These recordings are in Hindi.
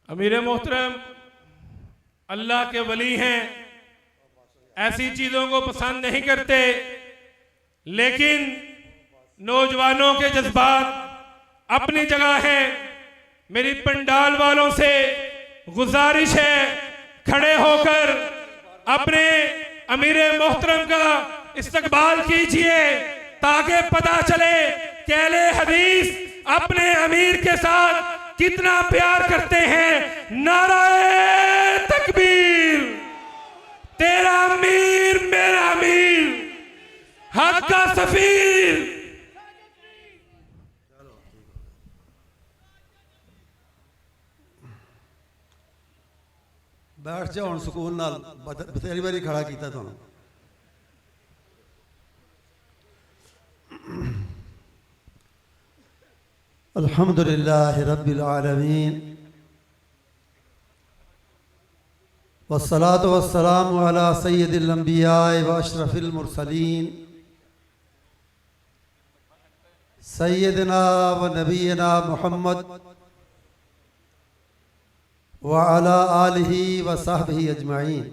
अमीर मोहतरम अल्लाह के वली हैं, ऐसी चीज़ों को पसंद नहीं करते, लेकिन नौजवानों के जज्बात अपनी जगह हैं। मेरी पंडाल वालों से गुजारिश है, खड़े होकर अपने अमीर मोहतरम का इस्तकबाल कीजिए ताकि पता चले कि अहले हदीस अपने अमीर के साथ कितना प्यार करते हैं। नाराए तकबीर, तेरा अमीर मेरा अमीर, हक का सफीर। बैठ जाओ हुण सुकून नाल, बथेरी बारी खड़ा कीता तुहानूं। अल्हम्दुलिल्लाहि रब्बिल आलमीन वस्सलातु वस्सलामु अला सय्यिदिल अंबिया व अशरफिल मुरसलीन सय्यिदना व नबीना मुहम्मद व अला आलिहि व सहबिहि अजमाइन।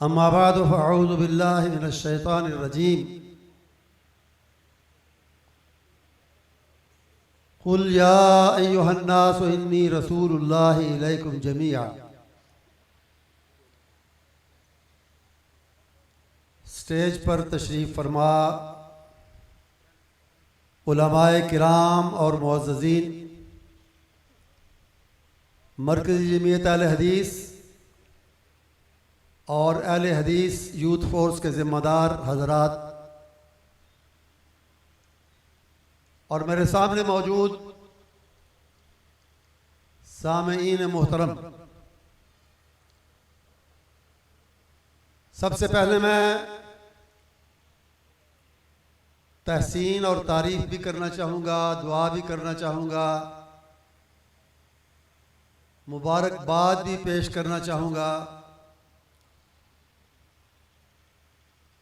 अम्मा बादु फ़अऊज़ु बिल्लाहि मिनश शैतानिर रजीम। कुल या अय्युहन्नासु इन्नी रसूलुल्लाहि इलैकुम जमीआ। स्टेज पर तशरीफ़ फरमा उलमाए किराम और मुअज़्ज़ज़ीन, मरकज़ी जमीयत अहले हदीस और अहले हदीस यूथ फोर्स के ज़िम्मेदार हज़रात और मेरे सामने मौजूद सामईन मोहतरम, सबसे पहले मैं तहसीन और तारीफ़ भी करना चाहूँगा, दुआ भी करना चाहूँगा, मुबारकबाद भी पेश करना चाहूँगा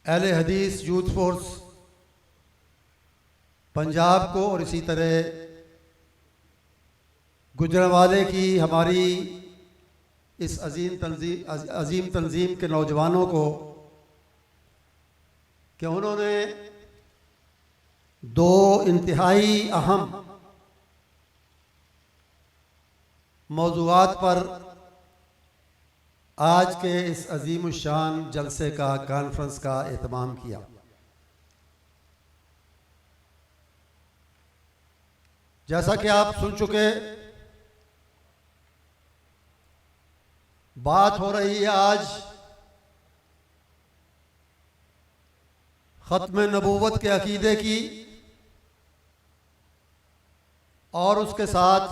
अहले हदीस यूथ फोर्स पंजाब को और इसी तरह गुजरांवाले की हमारी इस अजीम तंजीम के नौजवानों को कि उन्होंने दो इंतहाई अहम मौज़ूआत पर आज के इस अजीम शान जलसे का कॉन्फ्रेंस का एहतमाम किया। जैसा कि आप सुन चुके, बात हो रही है आज ख़त्म नबूवत के अकीदे की और उसके साथ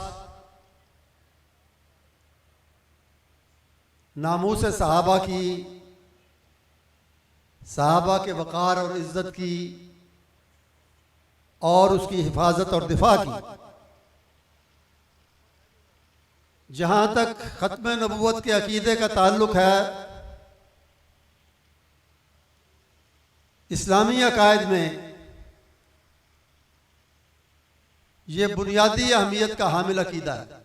नामूस सहाबा की, सहाबा के वक़ार और इज़्ज़त की और उसकी हिफाजत और दिफा की। जहाँ तक ख़त्म नबूवत के अकीदे का ताल्लुक़ है, इस्लामी अकायद में ये बुनियादी अहमियत का हामिल अकीदा है।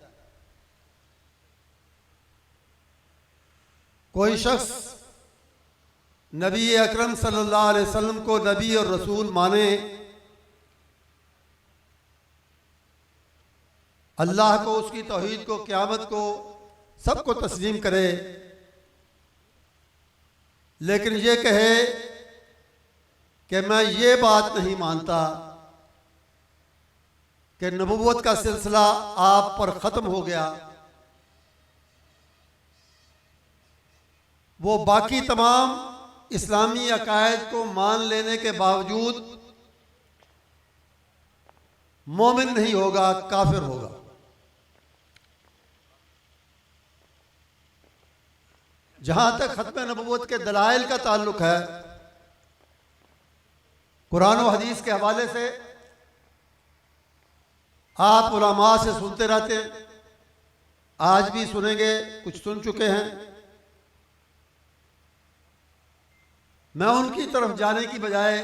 कोई शख्स नबी अकरम सल्लल्लाहु अलैहि वसल्लम को नबी और रसूल माने, अल्लाह को, उसकी तौहीद को, क़यामत को, सबको तस्लीम करे, लेकिन ये कहे कि मैं ये बात नहीं मानता कि नबूवत का सिलसिला आप पर ख़त्म हो गया, वो बाकी तमाम इस्लामी अकायद को मान लेने के बावजूद मोमिन नहीं होगा, काफिर होगा। जहां तक ख़त्म नबूवत के दलाइल का ताल्लुक है, कुरान और हदीस के हवाले से आप उलमा से सुनते रहते हैं, आज भी सुनेंगे, कुछ सुन चुके हैं। मैं उनकी तरफ जाने की बजाय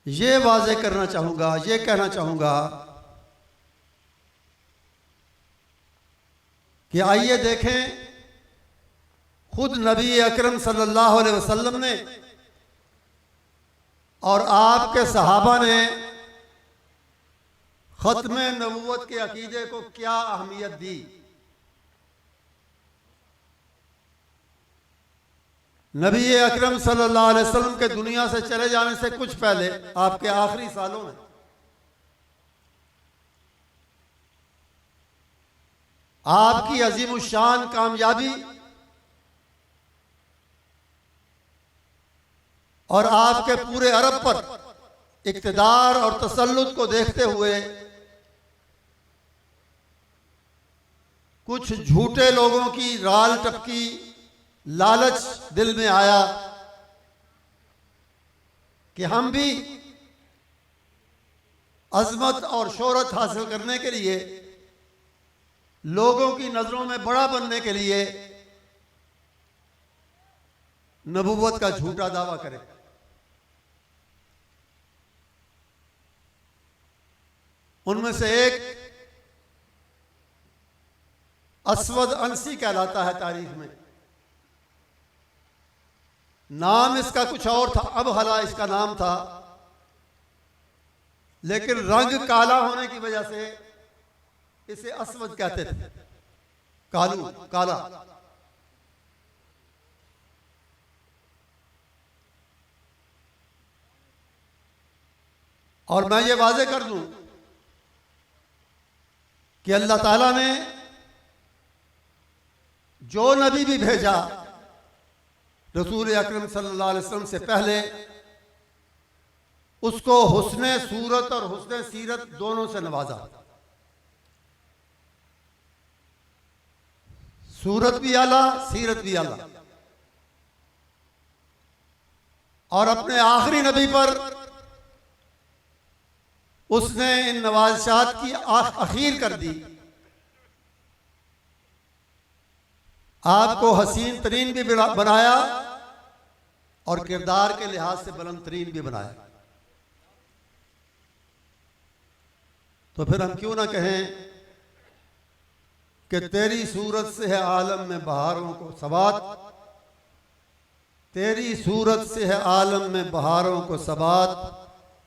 ये वाज़े करना चाहूँगा, ये कहना चाहूँगा कि आइए देखें खुद नबी अकरम सल्लल्लाहु अलैहि वसल्लम ने और आपके सहाबा ने खत्म नबूवत के अकीदे को क्या अहमियत दी। नबी अकरम सल्लल्लाहु अलैहि वसल्लम के दुनिया से चले जाने से कुछ पहले आपके आखिरी सालों में आपकी अजीमुशान कामयाबी और आपके पूरे अरब पर इक़्तिदार और तसल्लुत को देखते हुए कुछ झूठे लोगों की राल टपकी, लालच दिल में आया कि हम भी अजमत और शोहरत हासिल करने के लिए, लोगों की नजरों में बड़ा बनने के लिए नबूवत का झूठा दावा करें। उनमें से एक असवद अंसी कहलाता है तारीख में। नाम इसका कुछ और था, अब हला इसका नाम था, लेकिन रंग काला होने की वजह से इसे असवद कहते थे, कालू, काला। और मैं ये वाजे कर दूं कि अल्लाह ताला ने जो नबी भी भेजा रसूल अकरम सल्लल्लाहु अलैहि वसल्लम से पहले, उसको हुस्ने सूरत और हुस्ने सीरत दोनों से नवाजा। सूरत भी आला, सीरत भी आला। और अपने आखिरी नबी पर उसने इन नवाज़शात की अखीर कर दी। आपको हसीन तरीन भी बनाया और किरदार के लिहाज से बुलंद तरीन भी बनाया। तो फिर हम क्यों ना कहें कि तेरी सूरत से है आलम में बहारों को सबात, तेरी सूरत से है आलम में बहारों को सबात,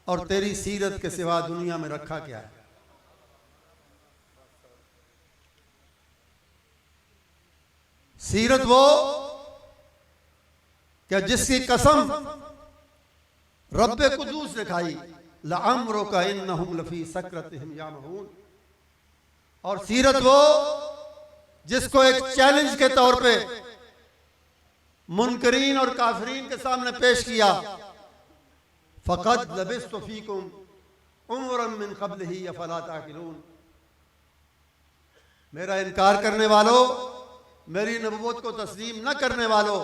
और तेरी सीरत के सिवा दुनिया में रखा क्या है। सीरत वो क्या जिसकी कसम रब्बे कुदूस ने खाई, लअम्रो का इन्नहुम लफी सकरतिहिम यामहून। और सीरत वो जिसको एक चैलेंज के तौर पे मुनकरीन और काफरीन के सामने पेश किया, फ़क़द लबिस्तु फ़ीकुम उम्रन मिन क़ब्लिही अफ़ला ताक़िलून। मेरा इनकार करने वालों, मेरी नबूवत को तस्लीम न करने वालों,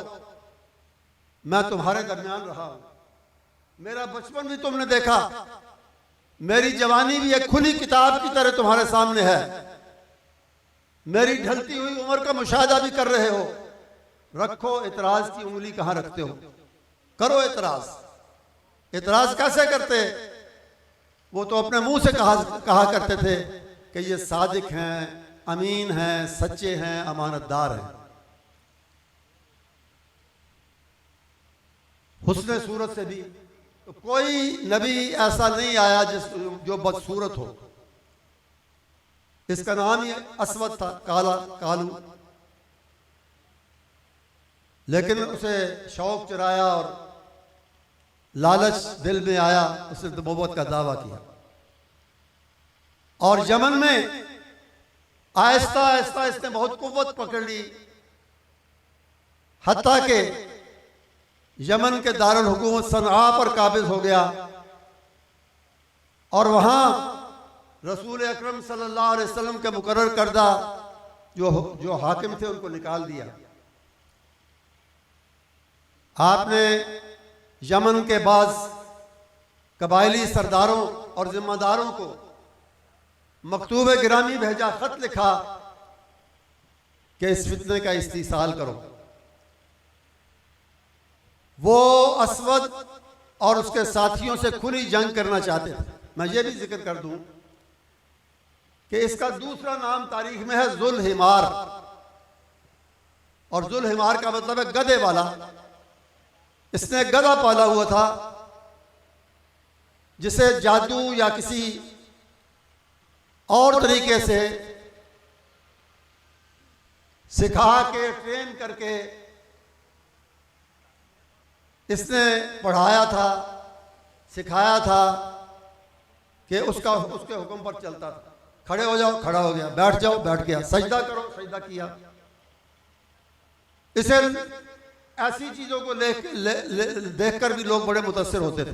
मैं तुम्हारे दरमियान रहा हूं। मेरा बचपन भी तुमने देखा, मेरी जवानी भी एक खुली किताब की तरह तुम्हारे सामने है। मेरी ढलती हुई उम्र का मुशाहदा भी कर रहे हो। रखो इतराज की उंगली कहां रखते हो, करो इतराज। इतराज कैसे करते? वो तो अपने मुंह से कहा करते थे कि ये सादिक हैं, अमीन हैं, सच्चे हैं, अमानतदार हैं। हुस्न सूरत से भी तो कोई नबी ऐसा नहीं आया जो बदसूरत हो। इसका नाम ही असवद था, काला, कालू। लेकिन उसे शौक चुराया और लालच दिल में आया, उसने नबूवत का दावा किया। और यमन में आहिस्ता आहिस्ता इसने बहुत कुव्वत पकड़ ली, हत्ता के यमन के दारुल हुकूमत सनआ पर काबिज हो गया और वहां रसूल अकरम सल्लल्लाहु अलैहि वसल्लम के मुकर्रर करदा जो हाकिम थे उनको निकाल दिया। आपने यमन के बाज़ कबायली सरदारों और जिम्मेदारों को मकतूब गिरामी भेजा, खत लिखा कि इस फितने का इस्तीसाल करो। वो असवद और उसके साथियों से खुली जंग करना चाहते थे। मैं ये भी जिक्र कर दूं कि इसका दूसरा नाम तारीख में है जुल हिमार। और जुल हिमार का मतलब है गधे वाला। इसने गधा पाला हुआ था जिसे जादू या किसी और तरीके से सिखा के ट्रेन करके इसने पढ़ाया था, सिखाया था कि उसके हुक्म पर चलता था। खड़े हो जाओ, खड़ा हो गया, बैठ जाओ, बैठ गया, सजदा करो, सजदा किया। इसे ऐसी चीजों को देखकर भी लोग बड़े मुतासिर होते थे।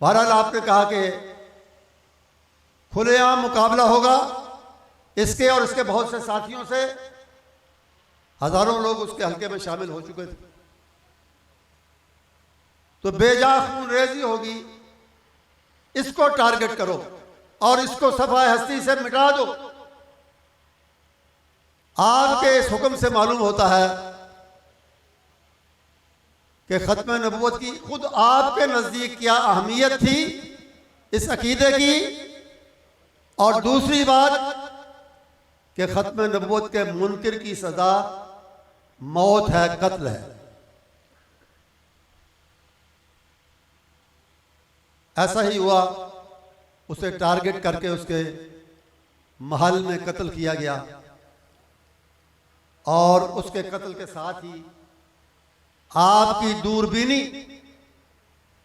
बहरहाल आपने कहा कि खुलेआम मुकाबला होगा इसके और इसके बहुत से साथियों से। हजारों लोग उसके हल्के में शामिल हो चुके थे। तो बेजा खून रेजी होगी, इसको टारगेट करो और इसको सफाए हस्ती से मिटा दो। आपके इस हुक्म से मालूम होता है कि खत्म नबूवत की खुद आपके नजदीक क्या अहमियत थी इस अकीदे की, और दूसरी बात कि खत्म नबूवत के मुनकिर की सजा मौत है, कत्ल है। ऐसा ही हुआ, उसे टारगेट करके उसके महल में कत्ल किया गया और उसके कत्ल के साथ ही आपकी दूरबीनी,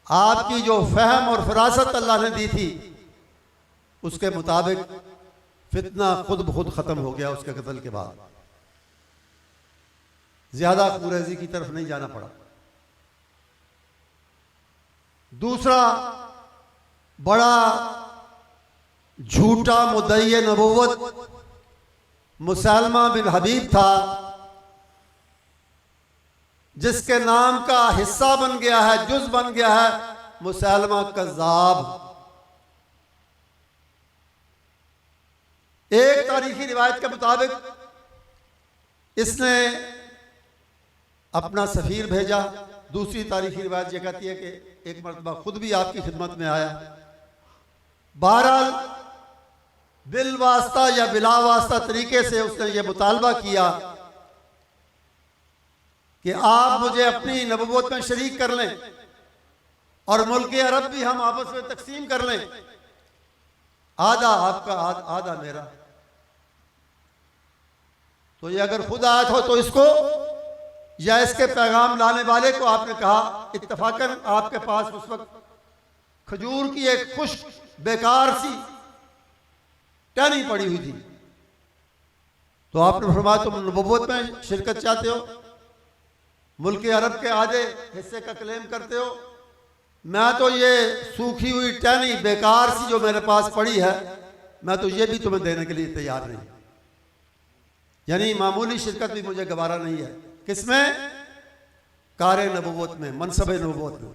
आपकी जो फहम और फरासत अल्लाह ने दी थी उसके मुताबिक फितना खुद ब खुद खत्म हो गया। उसके कत्ल के बाद ज्यादा खुरेजी की तरफ नहीं जाना पड़ा। दूसरा बड़ा झूठा मुद्दई नबूवत मुसलमा बिन हबीब था, जिसके नाम का हिस्सा बन गया है, जुज बन गया है मुसलमा कज़्ज़ाब। एक तारीखी रिवायत के मुताबिक इसने अपना सफीर भेजा। दूसरी तारीखी रिवायत ये कहती है कि एक मरतबा खुद भी आपकी खिदमत में आया। बहरहाल बिल वास्ता या बिला वास्ता तरीके से उसने ये मुतालबा किया कि आप मुझे अपनी नबूवत में शरीक कर लें और मुल्क अरब भी हम आपस में तकसीम कर लें, आधा आपका आधा मेरा। तो ये अगर खुद आयत हो तो इसको या इसके पैगाम लाने वाले को आपने कहा, इत्तफाकन आपके पास उस वक्त खजूर की एक खुश्क बेकार सी टहनी पड़ी हुई थी। तो आपने फरमाया तुम नबूवत में शिरकत चाहते हो, मुल्क अरब के आधे हिस्से का क्लेम करते हो, मैं तो ये सूखी हुई टहनी बेकार सी जो मेरे पास पड़ी है, मैं तो ये भी तुम्हें देने के लिए तैयार नहीं। यानी मामूली शिरकत भी मुझे गवारा नहीं है। किसमें? कार नबूवत में, मनसब नबूवत में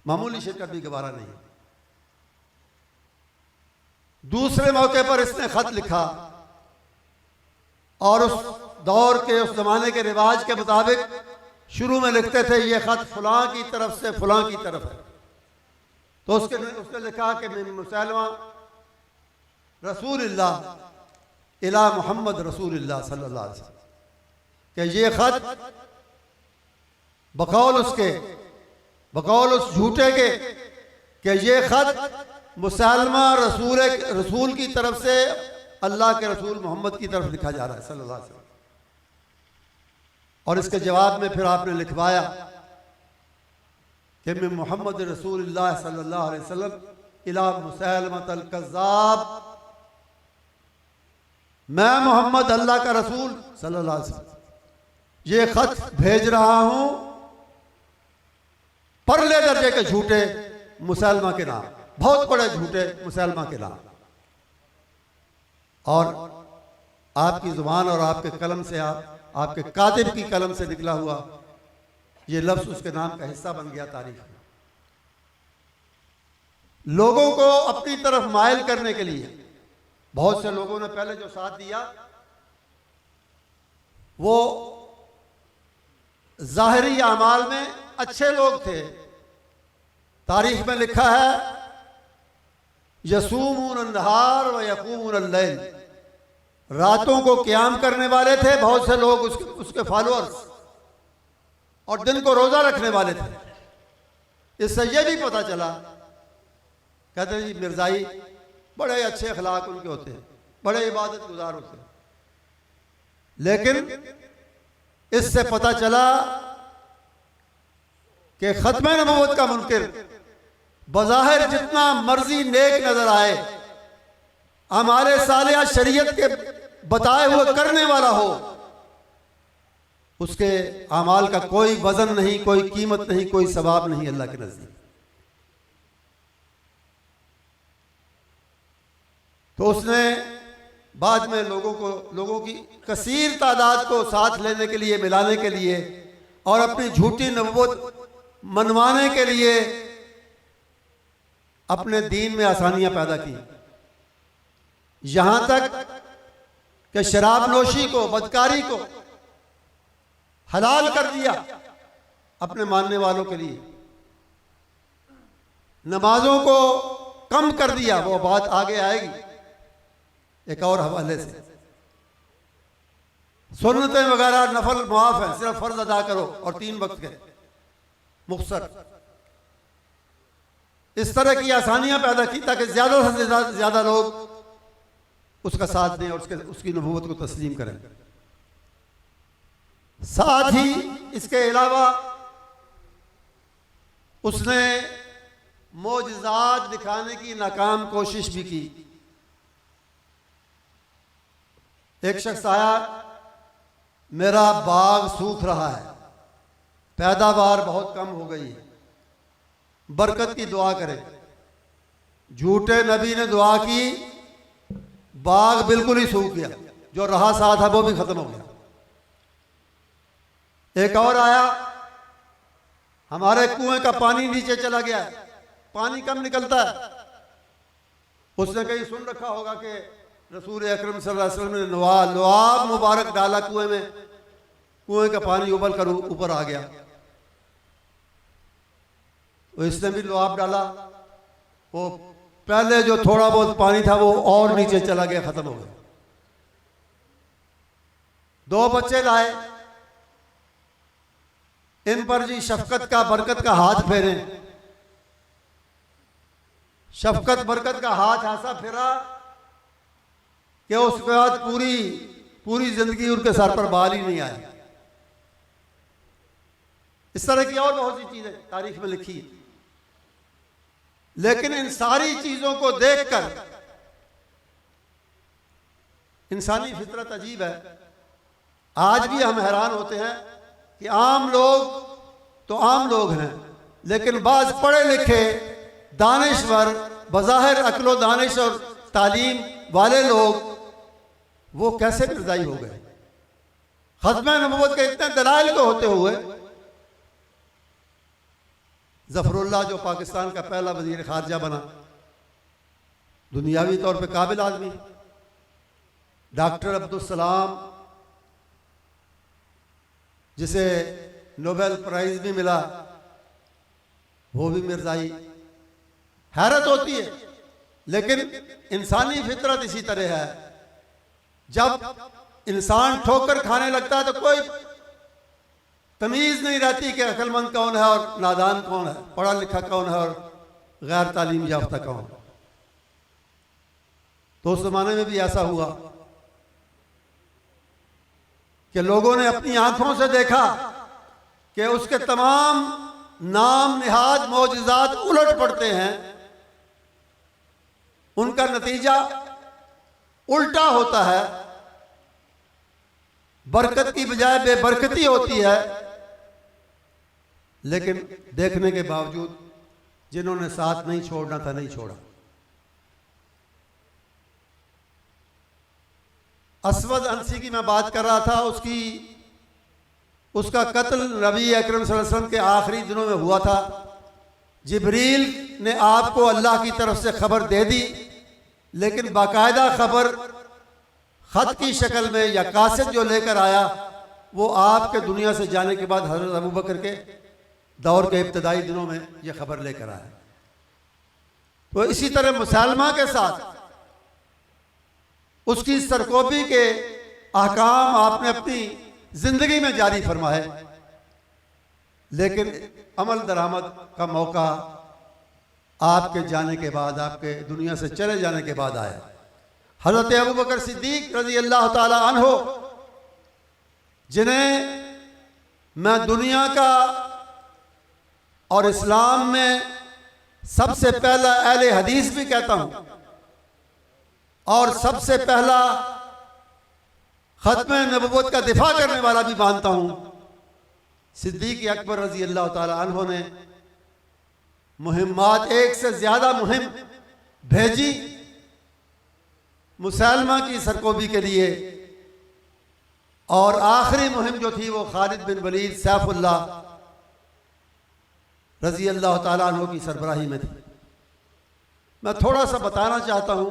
मामूली शिरकत भी गवारा नहीं है। दूसरे मौके पर इसने खत लिखा और उस दौर के, उस जमाने के रिवाज के मुताबिक शुरू में लिखते थे ये खत फलां की तरफ से फलां की तरफ है। तो उसने लिखा कि मुसलमा रसूलुल्लाह इला मोहम्मद रसूलुल्लाह सल्लल्लाहु अलैहि वसल्लम, कि ये खत बकौल उस झूठे के कि ये खत मुसलमा रसूल की तरफ से अल्लाह के रसूल मोहम्मद की तरफ लिखा जा रहा है सल्लल्लाहु अलैहि वसल्लम। और इसके जवाब में फिर आपने लिखवाया कि मैं मोहम्मद रसूलुल्लाह सल्लल्लाहु अलैहि वसल्लम इला मुसलमतल कज़्ज़ाब, मैं मोहम्मद अल्लाह का रसूल सल्लल्लाहु अलैहि वसल्लम ये खत भेज रहा हूं परले दर्जे के झूठे मुसलमा के नाम, बहुत बड़े झूठे मुसलमा के नाम। और आपकी जुबान और आपके कलम से, आपके कातिब की कलम से निकला हुआ ये लफ्ज उसके नाम का हिस्सा बन गया तारीख में। लोगों को अपनी तरफ मायल करने के लिए बहुत से लोगों ने पहले जो साथ दिया वो जाहिरी अमाल में अच्छे लोग थे। तारीख में लिखा है यसूमून अन्नहार व यकूमून अल्लैल, रातों को क़याम करने वाले थे बहुत से लोग, उसके फॉलोअर्स, और दिन को रोज़ा रखने वाले थे। इससे यह भी पता चला, कहते हैं जी मिर्ज़ाई बड़े अच्छे अखलाक उनके होते हैं, बड़े इबादत गुजार होते हैं, लेकिन इससे पता चला कि ख़त्म नबूवत का मुनकिर बज़ाहिर जितना मर्जी नेक नजर आए, हमारे सालिया शरीयत के बताए हुए करने वाला हो, उसके अमाल का कोई वजन नहीं, कोई कीमत नहीं, कोई सवाब नहीं अल्लाह के नजदीक। तो उसने बाद में लोगों की कसीर तादाद को साथ लेने के लिए, मिलाने के लिए और अपनी झूठी नबूवत मनवाने के लिए अपने दीन में आसानियां पैदा की, यहां तक कि शराब नोशी को, बदकारी को हलाल कर दिया अपने मानने वालों के लिए, नमाजों को कम कर दिया। वो बात आगे आएगी एक और हवाले से। सुन्नतें वगैरह नफल मुआफ है, सिर्फ फर्ज अदा करो और 3 वक्त के मुख्तसर। इस तरह की आसानियां पैदा की ताकि ज्यादा से ज्यादा लोग उसका साथ दें और उसकी नबूवत को तस्लीम करें। साथ ही इसके अलावा उसने मोजज़ात दिखाने की नाकाम कोशिश भी की। एक शख्स आया, मेरा बाग सूख रहा है, पैदावार बहुत कम हो गई है, बरकत की दुआ करें। झूठे नबी ने दुआ की, बाग बिल्कुल ही सूख गया, जो रहा सा था वो भी खत्म हो गया। एक और आया, हमारे कुएं का पानी नीचे चला गया, पानी कम निकलता है। उसने कहीं सुन रखा होगा कि रसूल अकरम सल्लल्लाहु अलैहि वसल्लम ने लुआब मुबारक डाला कुएं में, कुएं का पानी उबल कर ऊपर आ गया। तो इसने भी लुआब डाला, वो पहले जो थोड़ा बहुत पानी था वो और नीचे चला गया, खत्म हो गया। 2 बच्चे लाए, इन पर जी शफकत का, बरकत का हाथ फेरें। शफकत बरकत का हाथ ऐसा फेरा कि उसके बाद पूरी जिंदगी उनके सर पर बाल ही नहीं आए। इस तरह की और बहुत सी चीजें तारीख में लिखी है। लेकिन इन सारी चीजों को देखकर इंसानी फितरत अजीब है। आज भी हम हैरान होते हैं कि आम लोग तो आम लोग हैं, लेकिन बाज पढ़े लिखे दानिश्वर, बज़ाहिर अक्लो दानिश और तालीम वाले लोग, वो कैसे मिर्ज़ाई हो गए। ख़त्म नबूवत के इतने दलाइल को होते हुए ज़फ़रुल्लाह जो पाकिस्तान का पहला वज़ीर ख़ारजा बना, दुनियावी तौर पे काबिल आदमी, डॉक्टर अब्दुल सलाम जिसे नोबेल प्राइज़ भी मिला, वो भी मिर्ज़ाई। हैरत होती है, लेकिन इंसानी फितरत इसी तरह है। जब इंसान ठोकर खाने लगता है तो कोई तमीज़ नहीं रहती कि अक्लमंद कौन है और नादान कौन है, पढ़ा लिखा कौन है और गैर तालीम याफ्ता कौन। तो उस जमाने में भी ऐसा हुआ कि लोगों ने अपनी आंखों से देखा कि उसके तमाम नाम निहाद मौजज़ात उलट पड़ते हैं, उनका नतीजा उल्टा होता है, बरकत की बजाय बेबरकती होती है। लेकिन देखने के बावजूद जिन्होंने साथ नहीं छोड़ना था नहीं छोड़ा। असवद अंसी की मैं बात कर रहा था, उसका कत्ल नबी अकरम सल्लल्लाहु अलैहि वसल्लम के आखिरी दिनों में हुआ था। जिब्रील ने आपको अल्लाह की तरफ से खबर दे दी, लेकिन बाकायदा खबर खत की शक्ल में या कासिद जो लेकर आया, वो आपके दुनिया से जाने के बाद हज़रत अबू बकर के दौर के इब्तदाई दिनों में यह खबर लेकर आया। तो इसी तरह मुसलमा के साथ उसकी सरकोबी के अहकाम आपने अपनी जिंदगी में जारी फरमाए, लेकिन अमल दरामद का मौका आपके जाने के बाद, आपके दुनिया से चले जाने के बाद आया। हज़रत अबू बकर सिद्दीक रज़ी अल्लाह ताला अन्हो, जिन्हें मैं दुनिया का और इस्लाम में सबसे पहला अहले हदीस भी कहता हूँ और सबसे पहला खत्म नबुव्वत का दिफा करने वाला भी मानता हूँ, सिद्दीक अकबर रज़ी अल्लाह ताला अन्हो ने मुहिम्मात, एक से ज़्यादा मुहिम भेजी मुसलमा की सरकोबी के लिए, और आखिरी मुहिम जो थी वो खालिद बिन वलीद सैफुल्लाह रज़ी अल्लाह ताला अन्हु की सरबराही में थी। मैं थोड़ा सा बताना चाहता हूँ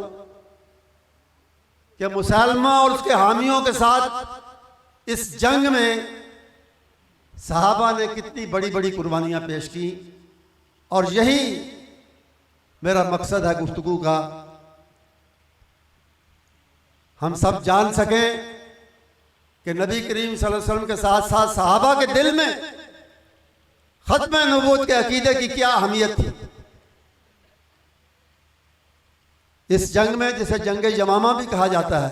कि मुसलमा और उसके हामियों के साथ इस जंग में सहाबा ने कितनी बड़ी बड़ी कुर्बानियाँ पेश की, और यही मेरा मकसद है गुफ्तगू का, हम सब जान सकें कि नबी करीम सल्लल्लाहु अलैहि वसल्लम के साथ साथ सहाबा के दिल में खत्म नबूवत के अकीदे की क्या अहमियत थी। इस जंग में, जिसे जंग यमामा भी कहा जाता है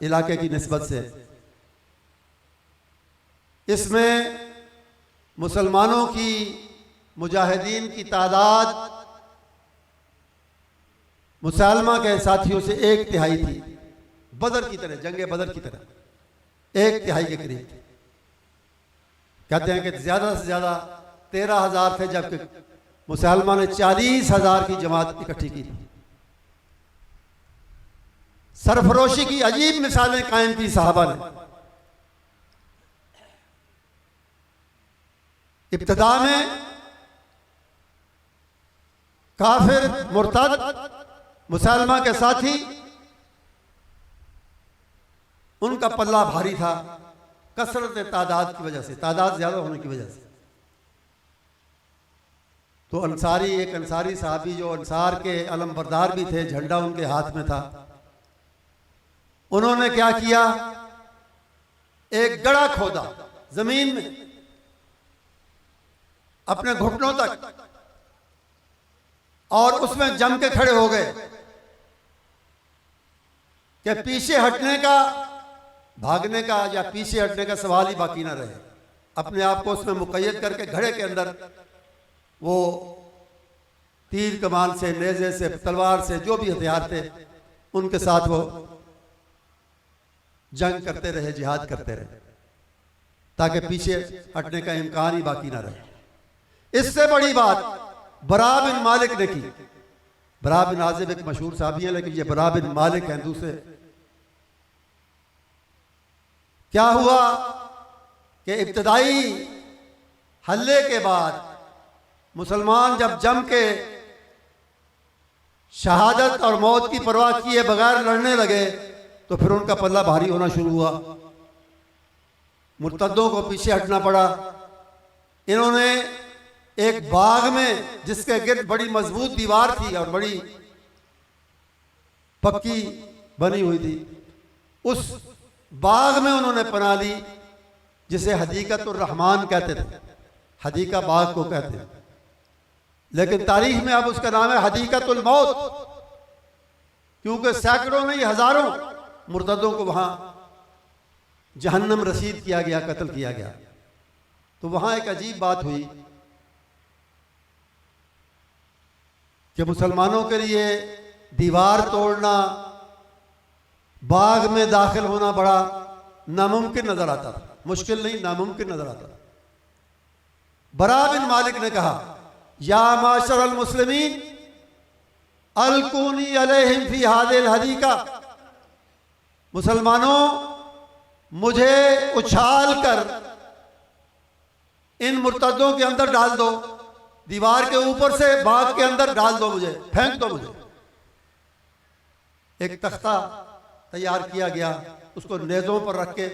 इलाके की निस्बत से, इसमें मुसलमानों की, मुजाहिदीन की तादाद मुसलमा के साथियों से 1/3 थी, बदर की तरह, जंग बदर की तरह 1/3 के करीब थी। कहते हैं कि ज्यादा से ज्यादा 13,000 थे, जबकि मुसलमान ने 40,000 की जमात इकट्ठी की थी। सरफरोशी की अजीब मिसालें कायम की सहाबा ने। इब्तिदा में काफिर, मुर्तद, मुसलमान के साथी, उनका पल्ला भारी था कसरत तादाद की वजह से, तादाद ज्यादा होने की वजह से। तो अंसारी, एक अंसारी साहबी जो अंसार के अलम बरदार भी थे, झंडा उनके हाथ में था, उन्होंने क्या किया, एक गड़ा खोदा जमीन में अपने घुटनों तक, और उसमें जम के खड़े हो गए कि पीछे हटने का, भागने का या पीछे हटने का सवाल ही बाकी ना रहे। अपने आप को उसमें मुक़य्यद करके घड़े के अंदर वो तीर कमान से, नेज़े से, तलवार से, जो भी हथियार थे उनके साथ वो जंग करते रहे, जिहाद करते रहे, ताकि पीछे हटने का इम्कान ही बाकी ना रहे। इससे बड़ी बात बरा बिन मालिक ने की। बरा बिन आज़िब एक मशहूर साहबी है, लेकिन ये बरा बिन मालिक हैं दूसरे। क्या हुआ कि इब्तदाई हल्ले के बाद मुसलमान जब जम के शहादत और मौत की परवाह किए बगैर लड़ने लगे, तो फिर उनका पल्ला भारी होना शुरू हुआ, मुर्तद्दों को पीछे हटना पड़ा। इन्होंने एक बाग में, जिसके गिर्द बड़ी मजबूत दीवार थी और बड़ी पक्की बनी हुई थी, उस बाग में उन्होंने पनाह ली, जिसे हदीकतुर रहमान कहते थे, हदीका बाग को कहते हैं, लेकिन तारीख में अब उसका नाम है हदीकतुल मौत, क्योंकि सैकड़ों नहीं हजारों मुर्तदों को वहां जहन्नम रसीद किया गया, कत्ल किया गया। तो वहां एक अजीब बात हुई कि मुसलमानों के लिए दीवार तोड़ना, बाग में दाखिल होना बड़ा नामुमकिन नजर आता था, मुश्किल नहीं, नामुमकिन नजर आता था। बरा बिन मालिक ने कहा, या माशरल मुस्लिमीन अलकुनी अलैहिम फी हादिल हदीका, मुसलमानों मुझे उछाल कर इन मुर्तदों के अंदर डाल दो, दीवार के ऊपर से बाग के अंदर डाल दो, मुझे फेंक दो। मुझे एक तख्ता तैयार किया गया, उसको नेज़ों पर रख के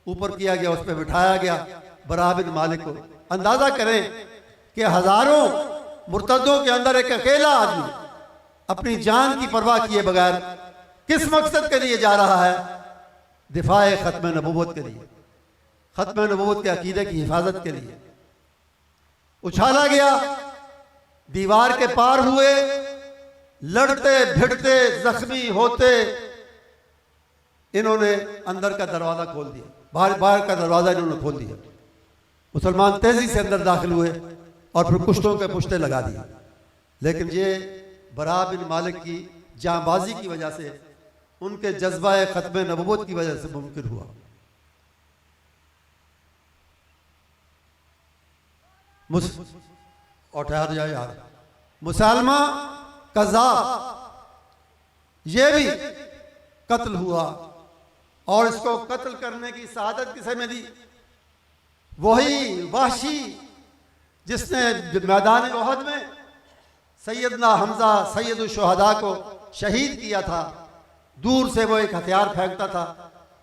ऊपर किया गया, उस पर बिठाया गया बरा बिन मालिक को। अंदाजा करें कि हजारों मुर्तदों के अंदर एक अकेला आदमी अपनी जान की परवाह किए बगैर किस मकसद के लिए जा रहा है? दिफाए ख़त्म नबूवत के लिए, ख़त्म नबूवत के अकीदे की हिफाजत के लिए। उछाला गया, दीवार के पार हुए, लड़ते भिड़ते जख्मी होते इन्होंने अंदर का दरवाज़ा खोल दिया, बाहर का दरवाज़ा इन्होंने खोल दिया। मुसलमान तेजी से अंदर दाखिल हुए और फिर कुश्तों के पुश्ते लगा दिए। लेकिन ये बरा बिन मालिक की जांबाजी की वजह से, उनके जज्बा ख़त्म नबूवत की वजह से मुमकिन हुआ। और ठहर जाए यार, मुसलमा कज़्ज़ाब ये भी कत्ल हुआ और इसको कत्ल करने की शहादत किसे में दी? वही वाशी जिसने मैदान उहद में सैयदना हमजा सैयदुल शुहदा को शहीद किया था। दूर से वो एक हथियार फेंकता था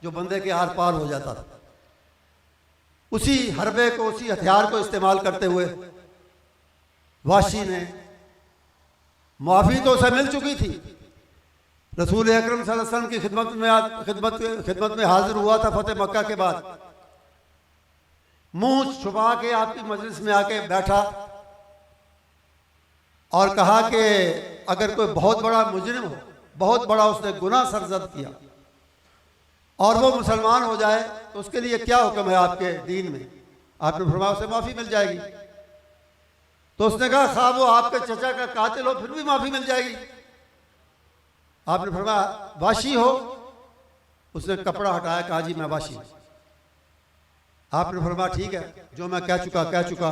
जो बंदे के आर पार हो जाता था। उसी हरबे को, उसी हथियार को इस्तेमाल करते हुए वाशी ने, माफ़ी तो उसे मिल चुकी थी, रसूल अकरम सल्लल्लाहु अलैहि वसल्लम की खिदमत में हाजिर हुआ था फतेह मक्का के बाद। मुंह छुपा के आपकी मजलिस में आके बैठा और कहा कि अगर कोई बहुत बड़ा मुजरिम हो, बहुत बड़ा उसने गुनाह सरजद किया और वो मुसलमान हो जाए तो उसके लिए क्या हुक्म है आपके दीन में? आपने फरमाया उसे माफ़ी मिल जाएगी। तो उसने कहा खा वो आपके चचा का कातिल हो फिर भी माफ़ी मिल जाएगी। आपने फरमाया वाशी हो? उसने कपड़ा हटाया, कहा जी मैं वाशी। आपने फरमाया ठीक है, जो मैं कह चुका,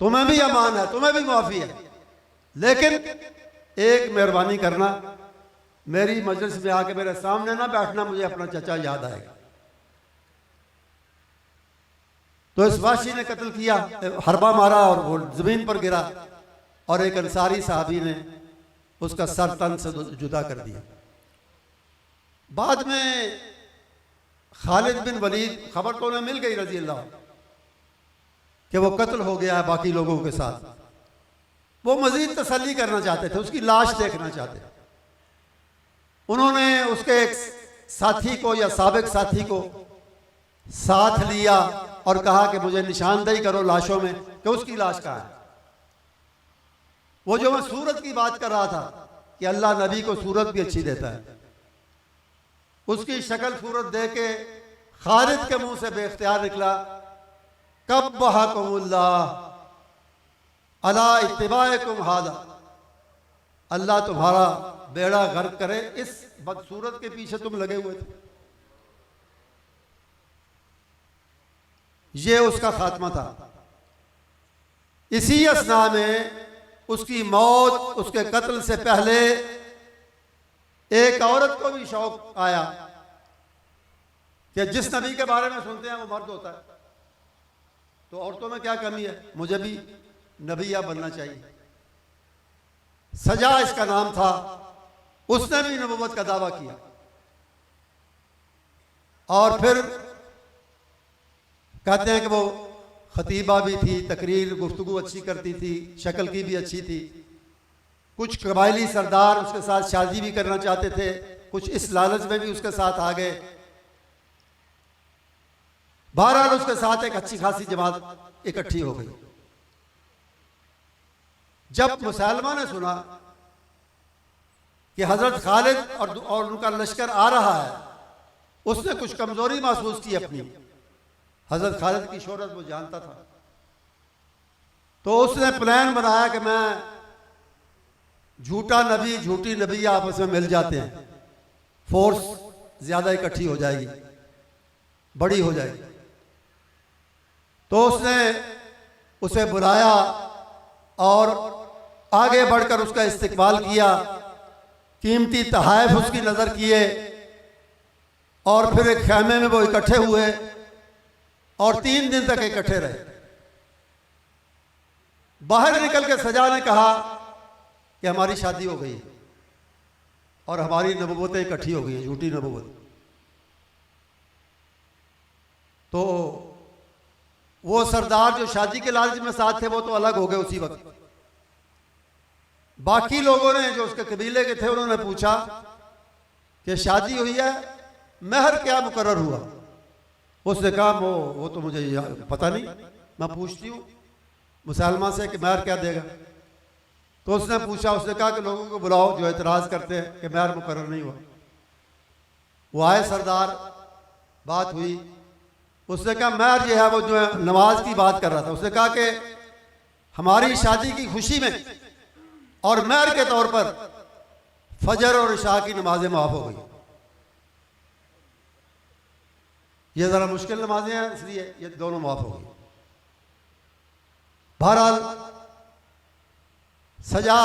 तुम्हें भी अमान है, तुम्हें भी माफ़ी है, लेकिन एक मेहरबानी करना, मेरी मजलिस में आके मेरे सामने ना बैठना, मुझे अपना चचा याद आएगा। तो इस वाशी ने कत्ल किया, हरबा मारा और वो जमीन पर गिरा और एक अंसारी साहबी ने उसका सर तन से जुदा कर दिया। बाद में खालिद बिन वलीद, खबर तो उन्हें मिल गई रजी अल्लाह कि वो कत्ल हो गया है बाकी लोगों के साथ। वो मजीद तसल्ली करना चाहते थे, उसकी लाश देखना चाहते थे। उन्होंने उसके एक साथी को या साबिक साथी को साथ लिया और कहा कि मुझे निशानदेही करो लाशों में कि उसकी लाश कहाँ है। वो जो मैं सूरत की बात कर रहा था कि अल्लाह नबी को सूरत भी अच्छी देता है, उसकी शक्ल सूरत देख के खालिद के मुंह से बेख्तियार निकला कब्बहकुमुल्लाह अला इत्तिबाइकुम हादा, अल्लाह तुम्हारा बेड़ा गर्क करे, इस बदसूरत के पीछे तुम लगे हुए थे। ये उसका खात्मा था। इसी असना में उसकी मौत, उसके कत्ल से पहले एक औरत को भी शौक आया कि जिस नबी के बारे में सुनते हैं वो मर्द होता है, तो औरतों में क्या कमी है, मुझे भी नबिया बनना चाहिए। सजा इसका नाम था। उसने भी नबूवत का दावा किया और फिर कहते हैं कि वो खतीबा भी थी, तकरीर गुफ्तगू अच्छी करती थी, शक्ल की भी अच्छी थी। कुछ कबायली सरदार उसके साथ शादी भी करना चाहते थे, कुछ इस लालच में भी उसके साथ आ गए। बहरहाल उसके साथ एक अच्छी खासी जमात इकट्ठी हो गई। जब मुसलमान ने सुना कि हजरत खालिद और उनका लश्कर आ रहा है, उसने कुछ कमजोरी महसूस की अपनी। हजरत खालिद की शोहरत वो जानता था, तो उसने प्लान बनाया कि मैं झूठा नबी झूठी नबी आपस में मिल जाते हैं, फोर्स ज्यादा इकट्ठी हो जाएगी, बड़ी हो जाएगी। तो उसने उसे बुलाया और आगे बढ़कर उसका इस्तकबाल किया, कीमती तहाइफ उसकी नजर किए और फिर एक खैमे में वो इकट्ठे हुए और 3 दिन तक इकट्ठे रहे। बाहर निकल के सजा ने कहा कि हमारी शादी हो गई और हमारी नबूवतें इकट्ठी हो गई हैं, झूठी नबूवत। तो वो सरदार जो शादी के लालच में साथ थे वो तो अलग हो गए उसी वक्त। बाकी लोगों ने जो उसके कबीले के थे उन्होंने पूछा कि शादी हुई है, महर क्या मुकर्रर हुआ? उसने कहा वो तो मुझे पता नहीं, मैं पूछती हूँ मुसलमान से कि महर क्या देगा। तो उसने पूछा, उसने कहा कि लोगों को बुलाओ जो एतराज़ करते हैं कि महर मुकर्रर नहीं हुआ। वो आए सरदार, बात हुई। उसने कहा महर जो है वो जो है नमाज की बात कर रहा था। उसने कहा कि हमारी शादी की खुशी में और महर के तौर पर फजर और इशा की नमाजें माफ़ हो गई। ये ज़रा मुश्किल नमाजें हैं, इसलिए ये दोनों माफ़ हो गई। बहरहाल सजा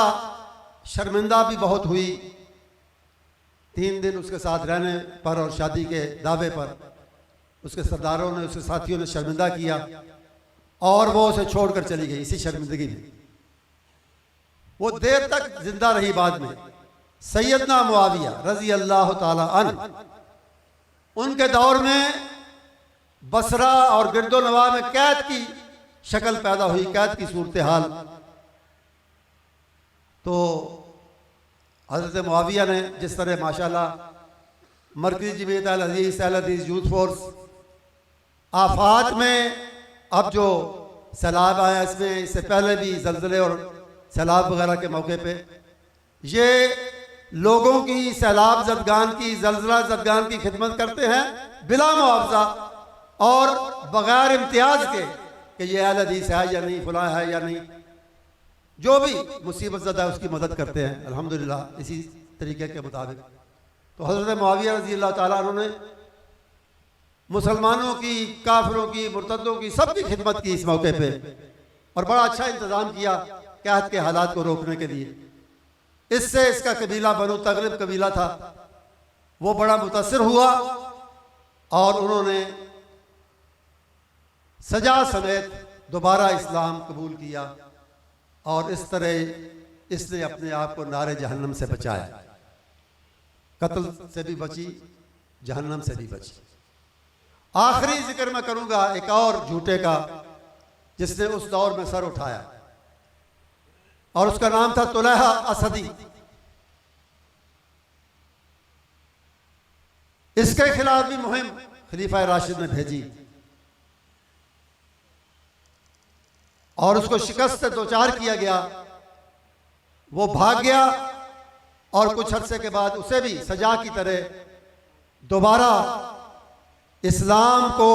शर्मिंदा भी बहुत हुई। 3 दिन उसके साथ रहने पर और शादी के दावे पर उसके सरदारों ने, उसके साथियों ने शर्मिंदा किया और वो उसे छोड़कर चली गई। इसी शर्मिंदगी में वो देर तक जिंदा रही। बाद में सैयदना मुआविया रजी अल्लाह ताला अन्हु, उनके दौर में बसरा और गिरदोनवा में कैद की शक्ल पैदा हुई, कैद की सूरत हाल। तो हज़रत मुआविया ने जिस तरह माशाल्लाह मरकज़ी जमीयत अल हदीस यूथ फोर्स आफात में, अब जो सैलाब आया इसमें, इससे पहले भी ज़लज़ले और सैलाब वगैरह के मौके पे ये लोगों की, सैलाब ज़दगान की, ज़लज़ला ज़दगान की खिदमत करते हैं बिला मुआवजा और बग़ैर इम्तियाज़ के कि ये अहल हदीस है या नहीं, फलां है या नहीं। जो भी मुसीबत ज़दा है उसकी मदद करते हैं अल्हम्दुलिल्लाह इसी तरीके के मुताबिक। तो हज़रत मुआविया रज़ी अल्लाह ताला अन्हु ने मुसलमानों की, काफिरों की, मुर्तदों की, सबकी खिदमत की इस मौके पे और बड़ा अच्छा इंतज़ाम किया कहत के हालात को रोकने के लिए। इससे इसका कबीला बनु तगलिब कबीला था, वो बड़ा मुतासिर हुआ और उन्होंने सजा समेत दोबारा इस्लाम कबूल किया और इस तरह इसने अपने आप को नारे जहन्नम से बचाया। कत्ल से भी बची, जहन्नम से भी बची। आखिरी जिक्र मैं करूंगा एक और झूठे का जिसने उस दौर में सर उठाया और उसका नाम था तुलैहा असदी। इसके खिलाफ भी मुहिम खलीफा राशिद ने भेजी और उसको शिकस्त से दोचार किया गया। वो भाग गया और कुछ अरसे के बाद उसे भी सजा की तरह दोबारा इस्लाम को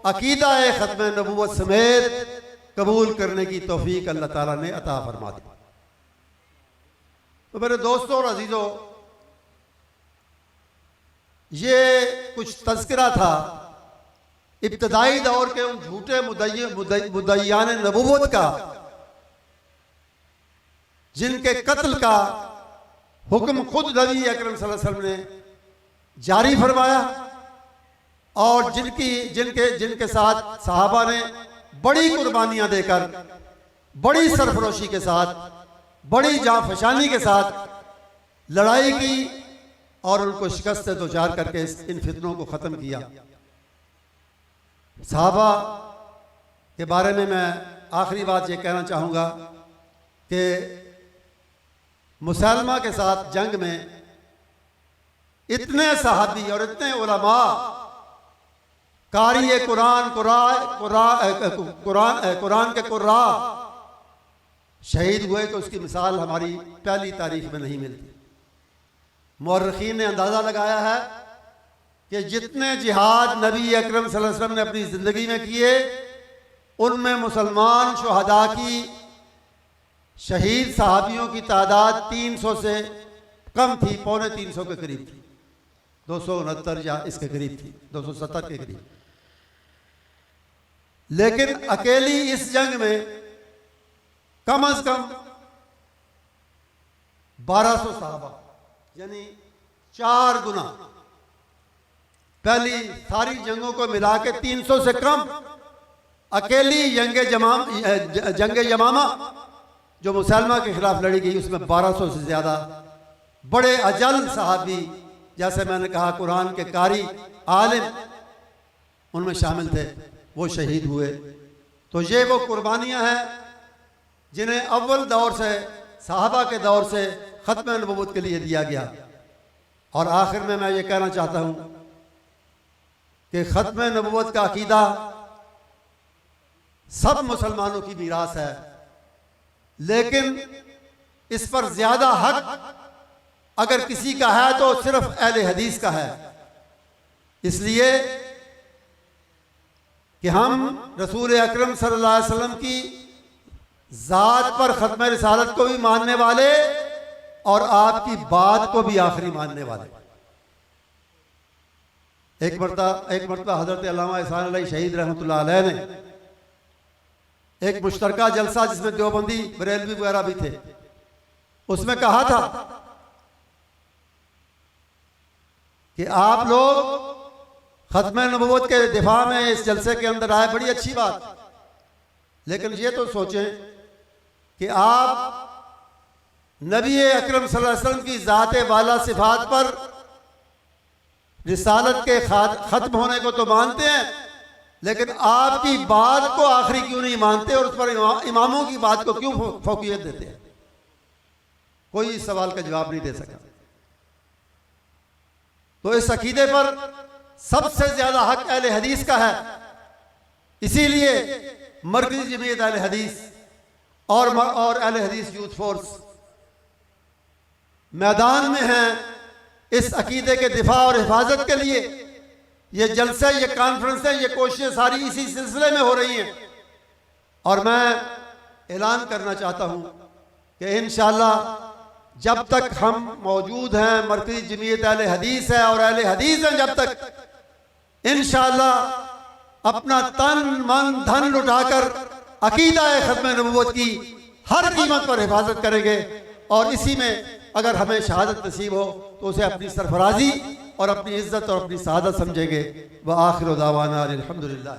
अकीदा ख़त्म नबूवत समेत कबूल करने की तौफीक अल्लाह ताला ने अता फरमा दी। तो मेरे दोस्तों और अजीज़ों, ये कुछ तज़किरा था इब्तदाई दौर के उन झूठे मुद्दईयान नबूवत का जिनके कत्ल का हुक्म खुद नबी अकरम सल्लल्लाहु अलैहि वसल्लम ने जारी फरमाया और जिनके साथ सहाबा ने बड़ी कुर्बानियां देकर, बड़ी सरफरोशी के साथ, बड़ी जांफशानी के साथ लड़ाई की और उनको शिकस्त से दोचार करके इन फितनों को ख़त्म किया। सहाबा के बारे में मैं आखिरी बात ये कहना चाहूँगा कि मुसलमा के साथ जंग में इतने सहाबी और इतने उलमा, कारी कुरान के कुर्रा शहीद हुए तो उसकी मिसाल हमारी पहली तारीख में नहीं मिलती। मुअर्रिखीन ने अंदाज़ा लगाया है कि जितने जिहाद नबी अकरम सल्लल्लाहु अलैहि वसल्लम ने अपनी ज़िंदगी में किए उनमें मुसलमान शुहदा की, शहीद सहाबियों की तादाद 300 से कम थी, 250 के करीब थी, 269 या इसके करीब थी, 270 के करीब। लेकिन अकेली इस जंग में कम अज कम 1200 सहाबा, यानी 4 गुना, पहली सारी जंगों को मिला के 300 से कम अकेली जंग यमामा जो मुसलमान के खिलाफ लड़ी गई उसमें 1200 से ज़्यादा बड़े अजल सहाबी, जैसे मैंने कहा कुरान के कारी, आलिम उनमें शामिल थे, वो शहीद हुए। तो ये वो कुर्बानियाँ हैं जिन्हें अव्वल दौर से, सहाबा के दौर से ख़त्म नबूवत के लिए दिया गया और आखिर में मैं ये कहना चाहता हूँ कि ख़त्म नबुव्वत का अकीदा सब मुसलमानों की मीरास है, लेकिन इस पर ज़्यादा हक अगर किसी का है तो सिर्फ अहले हदीस का है। इसलिए कि हम रसूल अकरम सल्लल्लाहु अलैहि वसल्लम की ज़ात पर ख़त्म रिसालत को भी मानने वाले और आपकी बात को भी आखिरी मानने वाले। एक मरतबा हज़रत अल्लामा इहसान अली शहीद रहमतुल्लाह अलैह ने एक मुश्तरका जलसा, जिसमें देवबंदी बरेलवी वगैरह भी थे, उसमें कहा था कि आप लोग ख़त्म नबुव्वत के दिफा में इस जलसे के अंदर आए, बड़ी अच्छी बात, लेकिन ये तो सोचें कि आप नबी अकरम सल्लल्लाहु अलैहि वसल्लम की ज़ात वाला सिफात पर रिसालत के ख़त्म होने को तो मानते हैं, लेकिन आपकी बात को आखिरी क्यों नहीं मानते और उस पर इमामों की बात को क्यों फौकियत देते हैं? कोई इस सवाल का जवाब नहीं दे सका। तो इस अकीदे पर सबसे ज्यादा हक अहले हदीस का है। इसीलिए मरकज़ी जमीयत अहले हदीस और अहले हदीस यूथ फोर्स मैदान में हैं इस अकीदे के दिफा और हिफाजत के लिए। ये जलसे, ये कॉन्फ्रेंसें, ये कोशिशें सारी इसी सिलसिले में हो रही हैं। और मैं ऐलान करना चाहता हूँ कि इंशाअल्लाह जब तक हम मौजूद हैं, मरकज़ी जमीयत अहले हदीस है और अहले हदीस हैं, जब तक इंशाअल्लाह अपना तन मन धन लुटाकर अकीदा ख़त्म नबुव्वत की हर कीमत पर हिफाजत करेंगे। और इसी में अगर हमें शहादत नसीब हो तो उसे अपनी सरफराजी और अपनी इज्जत और अपनी सआदत समझेंगे। व आखिर दावाना अल्हम्दुलिल्लाह।